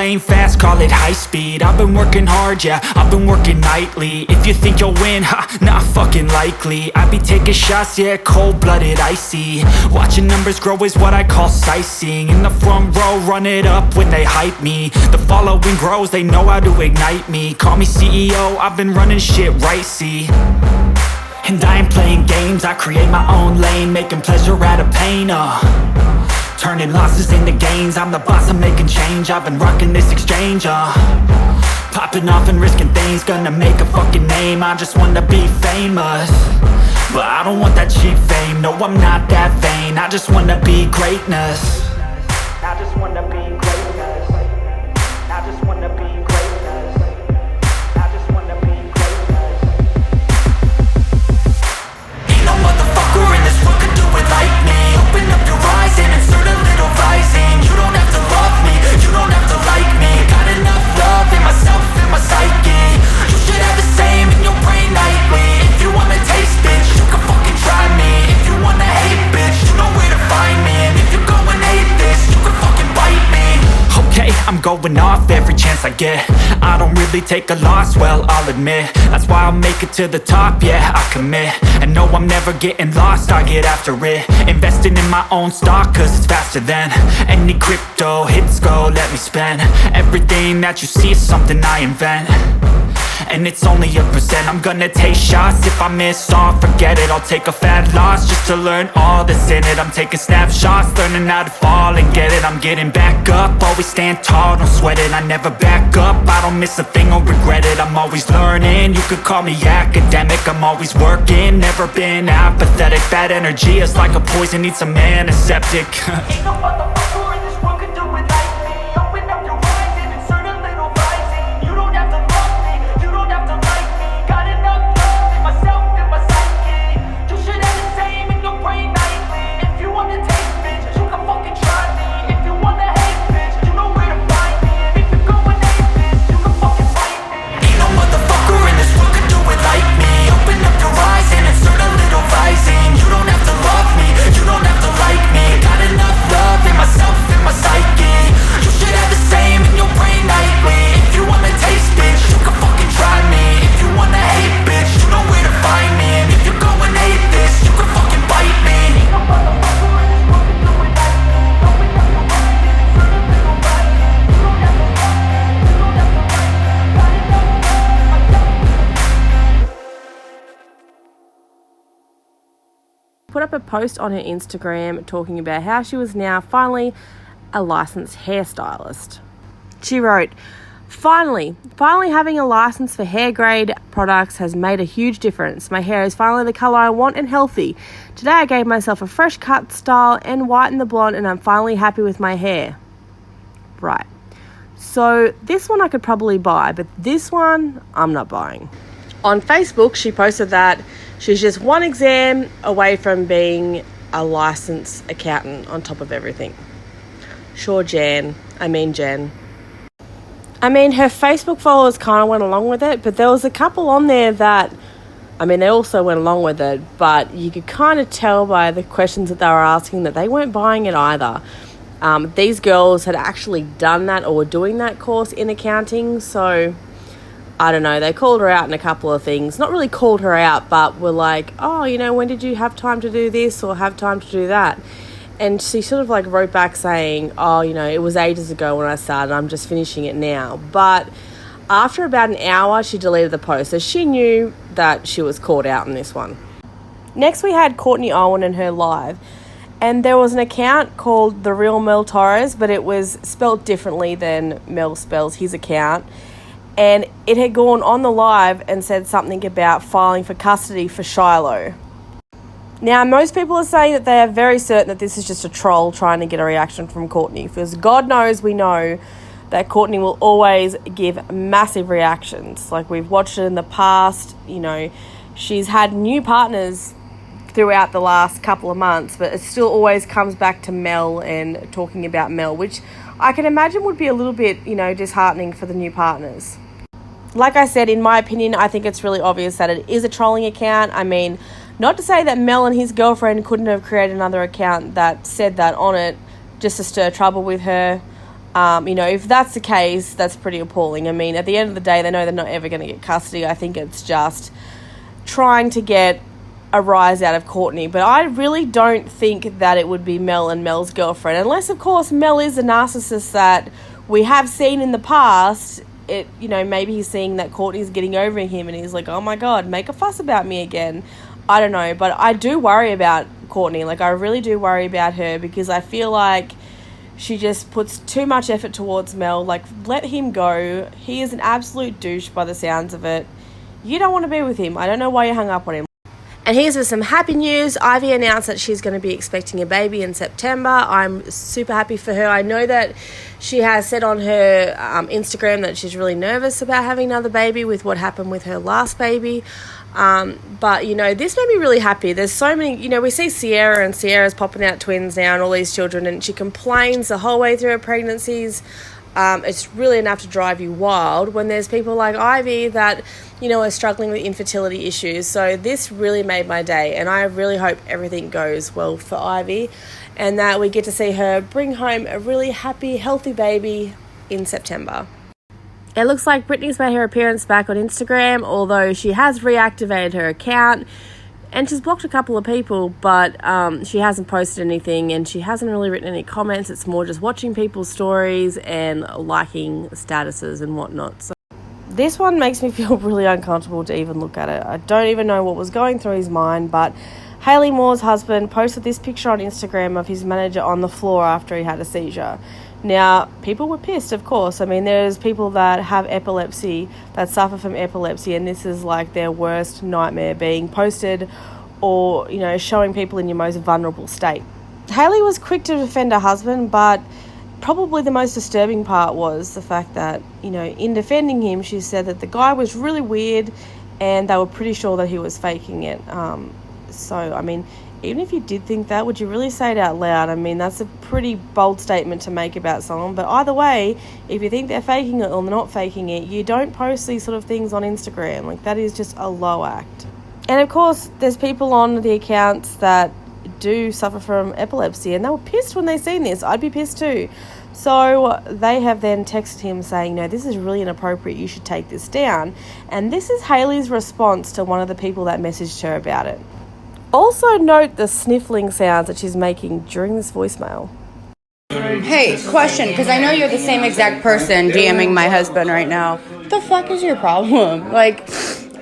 lane fast, call it high speed. I've been working hard, yeah, I've been working nightly. If you think you'll win, not fucking likely. I be taking shots, yeah, cold-blooded, icy. Watching numbers grow is what I call sightseeing. In the front row, run it up when they hype me. The following grows, they know how to ignite me. Call me CEO, I've been running shit right, see. And I ain't playing games, I create my own lane, making pleasure out of pain, turning losses into gains. I'm the boss, I'm making change. I've been rocking this exchange, popping off and risking things. Gonna make a fucking name, I just wanna be famous. But I don't want that cheap fame, no I'm not that vain. I just wanna be greatness. I just wanna be greatness. I just wanna be greatness. I just wanna be greatness. Ain't no motherfucker in this world could do it like me. Open up your eyes and insert a little rising. You don't have to love me, you don't have to like me. Got enough love in myself, in my psyche. You should have the same in your brain nightly. If you wanna taste, bitch, you can fucking try me. If you wanna hate, bitch, you know where to find me. And if you go and hate this, you can fucking bite me. Okay, I'm going off every chance I get. I don't really take a loss, well, I'll admit. That's why I'll make it to the top, yeah, I commit. And no, I'm never getting lost, I get after it. Investing in my own stock, cause it's faster than any crypto hits go, let me spend. Everything that you see is something I invent. And it's only a percent. I'm gonna take shots. If I miss all, forget it. I'll take a fat loss just to learn all that's in it. I'm taking snapshots, learning how to fall and get it. I'm getting back up, always stand tall, don't sweat it. I never back up, I don't miss a thing or regret it. I'm always learning, you could call me academic. I'm always working, never been apathetic. Bad energy is like a poison, needs some antiseptic. Ain't no motherfucker in this world could do it like me. Open up your eyes and insert a little rising. You don't have to love me, you don't have to like me. Got enough love in myself, in my psyche. You should have the same in your brain nightly. If you wanna taste, bitch, you can fucking try me. If you wanna hate, bitch, you know where to find me. And if you go and hate, bitch, you can fucking fight me. Ain't no motherfucker in this world could do it like me. Open up your eyes and insert a little rising. You don't have to love me, you don't have to like me. Got enough love in myself, in my psyche. You should have the same in your brain nightly. If you wanna taste, bitch, you can fucking try me. If you wanna hate, bitch, you know where to find me. And if you go and hate this, you can fucking bite me. Ain't no motherfucker in this world could do it like me. Open up your eyes and insert a little rising. You don't have to love me, you don't have to like me. Got enough love in myself. Put up a post on her Instagram talking about how she was now finally a licensed hairstylist. She wrote, Finally having a license for hair grade products has made a huge difference. My hair is finally the colour I want and healthy. Today I gave myself a fresh cut style and whitened the blonde and I'm finally happy with my hair. Right. So this one I could probably buy, but this one I'm not buying. On Facebook, she posted that she's just one exam away from being a licensed accountant on top of everything. Sure, Jen. Her Facebook followers kind of went along with it, but there was a couple on there that, they also went along with it, but you could kind of tell by the questions that they were asking that they weren't buying it either. These girls had actually done that or were doing that course in accounting, so I don't know, they called her out in a couple of things. Not really called her out, but were like, when did you have time to do this or have time to do that? And she sort of wrote back saying, it was ages ago when I started, I'm just finishing it now. But after about an hour, she deleted the post, so she knew that she was called out in this one. Next, we had Courtney Owen and her live. And there was an account called The Real Mel Torres, but it was spelled differently than Mel spells his account. And it had gone on the live and said something about filing for custody for Shiloh. Now, most people are saying that they are very certain that this is just a troll trying to get a reaction from Courtney, because God knows we know that Courtney will always give massive reactions. Like, we've watched it in the past, she's had new partners throughout the last couple of months, but it still always comes back to Mel and talking about Mel, which I can imagine would be a little bit, disheartening for the new partners. Like I said, in my opinion, I think it's really obvious that it is a trolling account. Not to say that Mel and his girlfriend couldn't have created another account that said that on it just to stir trouble with her. You know, if that's the case, that's pretty appalling. I mean, at the end of the day, they know they're not ever going to get custody. I think it's just trying to get a rise out of Courtney. But I really don't think that it would be Mel and Mel's girlfriend. Unless, of course, Mel is a narcissist that we have seen in the past. You know, maybe he's seeing that Courtney's getting over him and he's like, oh my God, make a fuss about me again. I don't know. But I do worry about Courtney. Like, I really do worry about her because I feel like she just puts too much effort towards Mel. Like, let him go. He is an absolute douche by the sounds of it. You don't want to be with him. I don't know why you hung up on him. And here's with some happy news. Ivy announced that she's going to be expecting a baby in September. I'm super happy for her. I know that she has said on her Instagram that she's really nervous about having another baby with what happened with her last baby. But, you know, this made me really happy. There's so many, you know, we see Sierra and Sierra's popping out twins now and all these children, and she complains the whole way through her pregnancies. It's really enough to drive you wild when there's people like Ivy that, you know, are struggling with infertility issues. So this really made my day, and I really hope everything goes well for Ivy and that we get to see her bring home a really happy, healthy baby in September. It looks like Britney's made her appearance back on Instagram, although she has reactivated her account and she's blocked a couple of people, but she hasn't posted anything and she hasn't really written any comments. It's more just watching people's stories and liking statuses and whatnot. So this one makes me feel really uncomfortable to even look at it. I don't even know what was going through his mind, but Hayley Moore's husband posted this picture on Instagram of his manager on the floor after he had a seizure. Now, people were pissed, of course. I mean, there's people that have epilepsy, that suffer from epilepsy, and this is like their worst nightmare being posted or, you know, showing people in your most vulnerable state. Hayley was quick to defend her husband, but probably the most disturbing part was the fact that, you know, in defending him, she said that the guy was really weird and they were pretty sure that he was faking it. So, I mean, even if you did think that, would you really say it out loud? I mean, that's a pretty bold statement to make about someone. But either way, if you think they're faking it or they're not faking it, you don't post these sort of things on Instagram. Like, that is just a low act. And, of course, there's people on the accounts that do suffer from epilepsy, and they were pissed when they seen this. I'd be pissed too. So they have then texted him saying, no, this is really inappropriate. You should take this down. And this is Hayley's response to one of the people that messaged her about it. Also note the sniffling sounds that she's making during this voicemail. Hey, question, because I know you're the same exact person DMing my husband right now. What the fuck is your problem? Like,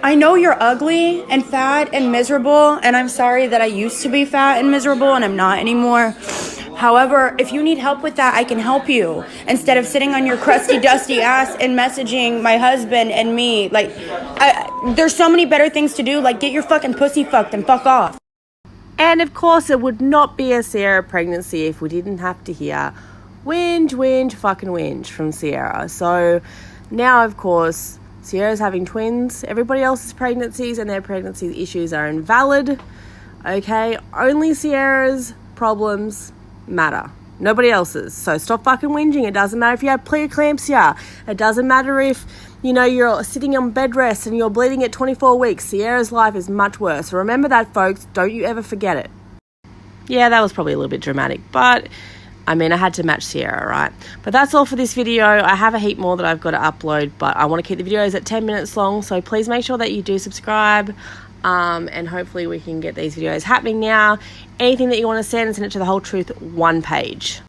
I know you're ugly and fat and miserable, and I'm sorry that I used to be fat and miserable and I'm not anymore. However, if you need help with that, I can help you. Instead of sitting on your crusty, dusty ass and messaging my husband and me. Like, there's so many better things to do. Like, get your fucking pussy fucked and fuck off. And, of course, it would not be a Sierra pregnancy if we didn't have to hear whinge, fucking whinge from Sierra. So now, of course, Sierra's having twins. Everybody else's pregnancies and their pregnancy issues are invalid. Okay? Only Sierra's problems matter. Nobody else's. So stop fucking whinging. It doesn't matter if you have preeclampsia. It doesn't matter if, you know, you're sitting on bed rest and you're bleeding at 24 weeks. Sierra's life is much worse. So remember that, folks. Don't you ever forget it. Yeah, that was probably a little bit dramatic, but I mean, I had to match Sierra, right? But that's all for this video. I have a heap more that I've got to upload, but I want to keep the videos at 10 minutes long. So please make sure that you do subscribe. And hopefully we can get these videos happening now. Anything that you want to send it to the Whole Truth one page.